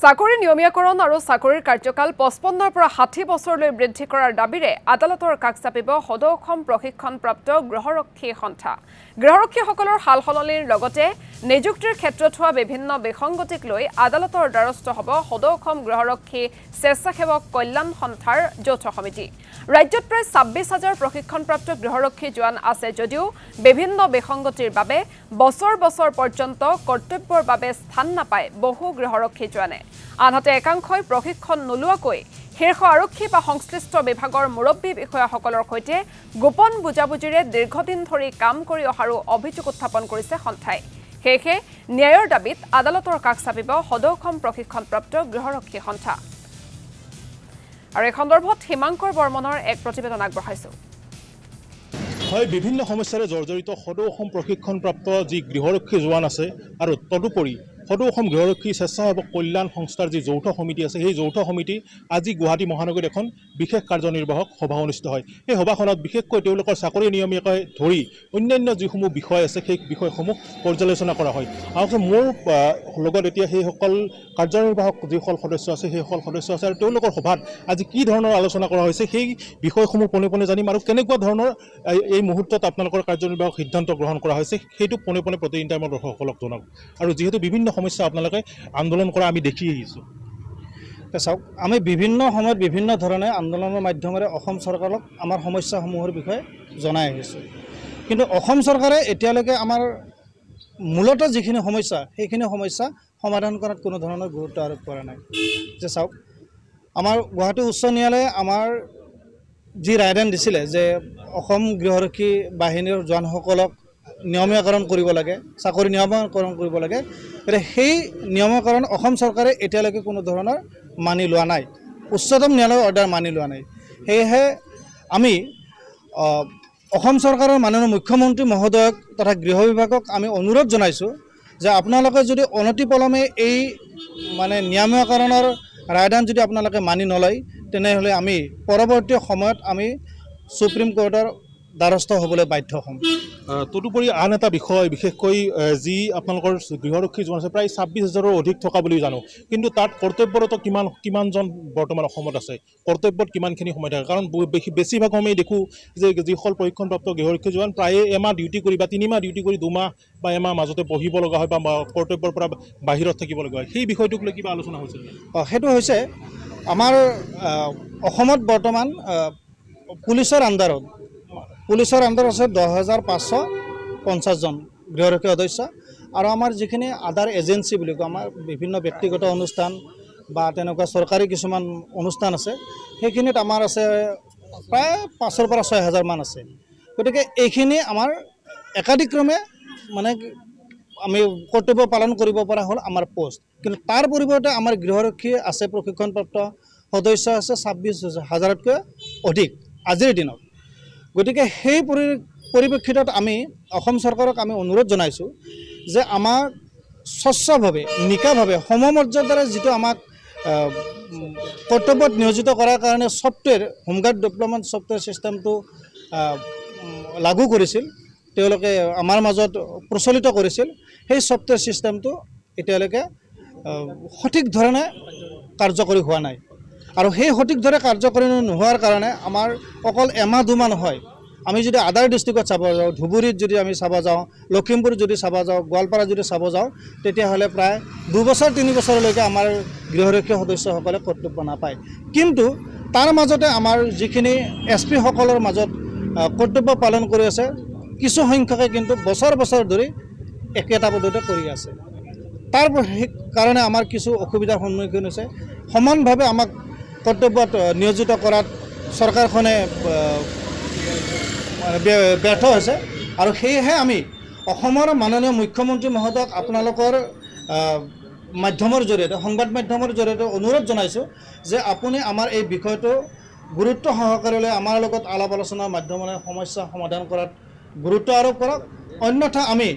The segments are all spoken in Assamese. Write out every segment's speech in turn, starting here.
চাকৰি নিয়মীয়াকৰণ আৰু চাকৰিৰ কাৰ্যকাল 55ৰ পৰা 60 বছৰলৈ বৃদ্ধি কৰাৰ দাবীৰে আদালতৰ কাষ চাপিব সদৌ অসম প্ৰশিক্ষণপ্ৰাপ্ত গৃহৰক্ষী সন্থা। গৃহৰক্ষীসকলৰ সালসলনিৰ লগতে নিযুক্তিৰ ক্ষেত্ৰত হোৱা বিভিন্ন বিসংগতিক লৈ আদালতৰ দ্বাৰস্থ হ'ব সদৌ অসম গৃহৰক্ষী স্বেচ্ছাসেৱক কল্যাণ সন্থাৰ যৌথ সমিতি। ৰাজ্যত প্ৰায় 26,000 প্ৰশিক্ষণপ্ৰাপ্ত গৃহৰক্ষী জোৱান আছে যদিও বিভিন্ন বিসংগতিৰ বাবে বছৰ বছৰ পৰ্যন্ত কৰ্তব্যৰ বাবে স্থান নাপায় বহু গৃহৰক্ষী জোৱানে। আনহাতে একাংশই প্ৰশিক্ষণ নোলোৱাকৈ শীৰ্ষ আৰক্ষী বা সংশ্লিষ্ট বিভাগৰ মুৰব্বী বিষয়াসকলৰ সৈতে গোপন বুজাবুজিৰে দীৰ্ঘদিন ধৰি কাম কৰি অহাৰো অভিযোগ উত্থাপন কৰিছে সন্থাই। সেয়েহে ন্যায়ৰ দাবীত আদালতৰ কাষ চাপিব সদৌ অসম প্ৰশিক্ষণপ্ৰাপ্ত গৃহৰক্ষী সন্থা। আৰু এই সন্দৰ্ভত হিমাংকৰ বৰ্মনৰ এক প্ৰতিবেদন আগবঢ়াইছো। হয়, বিভিন্ন সমস্যাৰে জৰ্জৰিত সদৌ অসম প্ৰশিক্ষণপ্ৰাপ্ত যি গৃহৰক্ষী জোৱান আছে আৰু তদুপৰি সদৌ অসম গৃহৰক্ষী স্বেচ্ছাসেৱক কল্যাণ সংস্থাৰ যি যৌথ সমিতি আছে সেই যৌথ সমিতি আজি গুৱাহাটী মহানগৰীত এখন বিশেষ কাৰ্যনিৰ্বাহক সভা অনুষ্ঠিত হয়। এই সভাখনত বিশেষকৈ তেওঁলোকৰ চাকৰি নিয়মীয়াকৈ ধৰি অন্যান্য যিসমূহ বিষয় আছে সেই বিষয়সমূহ পৰ্যালোচনা কৰা হয়। আৰু মোৰ লগত এতিয়া সেইসকল কাৰ্যনিৰ্বাহক যিসকল সদস্য আছে সেইসকল সদস্য আছে আৰু তেওঁলোকৰ সভাত আজি কি ধৰণৰ আলোচনা কৰা হৈছে সেই বিষয়সমূহ পোনে পোনে জানিম আৰু কেনেকুৱা ধৰণৰ এই মুহূৰ্তত আপোনালোকৰ কাৰ্যনিৰ্বাহক সিদ্ধান্ত গ্ৰহণ কৰা হৈছে সেইটো পোনে পোনে প্ৰতিদিনে আমাৰ দৰ্শকসকলক জনাব। আৰু যিহেতু বিভিন্ন সমস্যা আপোনালোকে আন্দোলন কৰা আমি দেখি আহিছোঁ। চাওক, আমি বিভিন্ন সময়ত বিভিন্ন ধৰণে আন্দোলনৰ মাধ্যমেৰে অসম চৰকাৰক আমাৰ সমস্যাসমূহৰ বিষয়ে জনাই আহিছোঁ। কিন্তু অসম চৰকাৰে এতিয়ালৈকে আমাৰ মূলতঃ যিখিনি সমস্যা সেইখিনি সমস্যা সমাধান কৰাত কোনো ধৰণৰ গুৰুত্ব আৰোপ কৰা নাই। যে চাওক, আমাৰ গুৱাহাটী উচ্চ ন্যায়ালয়ে আমাৰ যি ৰায়দান দিছিলে যে অসম গৃহৰক্ষী বাহিনীৰ জোৱানসকলক নিয়মীয়াকৰণ কৰিব লাগে, চাকৰি নিয়মীয়াকৰণ কৰিব লাগে, সেই নিয়মীয়াকৰণ অসম চৰকাৰে এতিয়ালৈকে কোনো ধৰণৰ মানি লোৱা নাই। উচ্চতম ন্যায়ালয়ৰ অৰ্ডাৰ মানি লোৱা নাই। সেয়েহে আমি অসম চৰকাৰৰ মাননীয় মুখ্যমন্ত্ৰী মহোদয়ক তথা গৃহ বিভাগক আমি অনুৰোধ জনাইছোঁ যে আপোনালোকে যদি অনতিপলমে এই নিয়মীয়াকৰণৰ ৰায়দান যদি আপোনালোকে মানি নলয় তেনেহ'লে আমি পৰৱৰ্তী সময়ত আমি সুপ্ৰিম কোৰ্টৰ দ্বাৰস্থ হ'বলৈ বাধ্য হ'ম। তদুপৰি আন এটা বিষয়, বিশেষকৈ যি আপোনালোকৰ গৃহৰক্ষী জোৱান আছে প্ৰায় 26,000ৰো অধিক থকা বুলি জানো, কিন্তু তাত কৰ্তব্যৰত কিমানজন বৰ্তমান অসমত আছে, কৰ্তব্যত কিমানখিনি সময় থাকে? কাৰণ বেছিভাগ সময় দেখোঁ যে যিসকল প্ৰশিক্ষণপ্ৰাপ্ত গৃহৰক্ষী জোৱান প্ৰায়ে এমাহ ডিউটি কৰি বা 3 মাহ ডিউটি কৰি 2 মাহ বা এমাহ মাজতে বহিব লগা হয় বা কৰ্তব্যৰ পৰা বাহিৰত থাকিব লগা হয়। সেই বিষয়টোক লৈ কিবা আলোচনা হৈছিল? সেইটো হৈছে আমাৰ অসমত বৰ্তমান পুলিচৰ আণ্ডাৰত আছে 10,550জন গৃহৰক্ষী সদস্য আৰু আমাৰ যিখিনি আদাৰ এজেঞ্চি বুলি কওঁ, আমাৰ বিভিন্ন ব্যক্তিগত অনুষ্ঠান বা তেনেকুৱা চৰকাৰী কিছুমান অনুষ্ঠান আছে, সেইখিনিত আমাৰ আছে প্ৰায় 5,000 পৰা 6,000 মান আছে। গতিকে এইখিনি আমাৰ একাধিক্ৰমে আমি কৰ্তব্য পালন কৰিব পৰা হ'ল আমাৰ পোষ্ট। কিন্তু তাৰ পৰিৱৰ্তে আমাৰ গৃহৰক্ষী আছে, প্ৰশিক্ষণপ্ৰাপ্ত সদস্য আছে 26,000তকৈ অধিক আজিৰ দিনত। গতিকে সেই পৰিপ্ৰেক্ষিতত আমি অসম চৰকাৰক আমি অনুৰোধ জনাইছোঁ যে আমাক স্বচ্ছভাৱে নিকাভাৱে সমমৰ্যাদাৰে যিটো আমাক কৰ্তব্যত নিয়োজিত কৰাৰ কাৰণে ছফ্টৱেৰ হোমগাৰ্ড ডেভেলপমেণ্ট ছফ্টৱেৰ ছিষ্টেমটো লাগু কৰিছিল, তেওঁলোকে আমাৰ মাজত প্ৰচলিত কৰিছিল, সেই ছফ্টৱেৰ ছিষ্টেমটো এতিয়ালৈকে সঠিক ধৰণে কাৰ্যকৰী হোৱা নাই। আৰু সেই সঠিক ধৰণে কাৰ্যকৰী নোহোৱাৰ কাৰণে আমাৰ অকল এমাহ 2 মাহ নহয়, আমি যদি আদাৰ ডিষ্ট্ৰিক্টত চাব যাওঁ, ধুবুৰীত যদি আমি চাব যাওঁ, লখিমপুৰ যদি চাব যাওঁ, গোৱালপাৰা যদি চাব যাওঁ, তেতিয়াহ'লে প্ৰায় 2 বছৰ 3 বছৰলৈকে আমাৰ গৃহৰক্ষী সদস্যসকলে কৰ্তব্য নাপায়। কিন্তু তাৰ মাজতে আমাৰ যিখিনি SP সকলৰ মাজত কৰ্তব্য পালন কৰি আছে, কিছু সংখ্যকে কিন্তু বছৰ বছৰ ধৰি একেটা পদ্ধতিতে কৰি আছে। তাৰ কাৰণে আমাৰ কিছু অসুবিধাৰ সন্মুখীন হৈছে। সমানভাৱে আমাক কৰ্তব্যত নিয়োজিত কৰাত চৰকাৰখনে ব্যৰ্থ হৈছে। আৰু সেয়েহে আমি অসমৰ মাননীয় মুখ্যমন্ত্ৰী মহোদয়ক আপোনালোকৰ মাধ্যমৰ জৰিয়তে, সংবাদ মাধ্যমৰ জৰিয়তে অনুৰোধ জনাইছোঁ যে আপুনি আমাৰ এই বিষয়টো গুৰুত্ব সহকাৰে লৈ আমাৰ লগত আলাপ আলোচনাৰ মাধ্যমেৰে সমস্যা সমাধান কৰাত গুৰুত্ব আৰোপ কৰক, অন্যথা আমি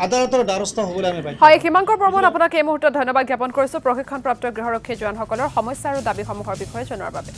আদালতৰ দ্বাৰস্থ হ'বলৈ আমি বাধ্য। হয়, হিমাংকৰ বৰ্মন, আপোনাক এই মুহূৰ্তত ধন্যবাদ জ্ঞাপন কৰিছোঁ প্ৰশিক্ষণপ্ৰাপ্ত গৃহৰক্ষী জোৱানসকলৰ সমস্যা আৰু দাবীসমূহৰ বিষয়ে জনোৱাৰ বাবে।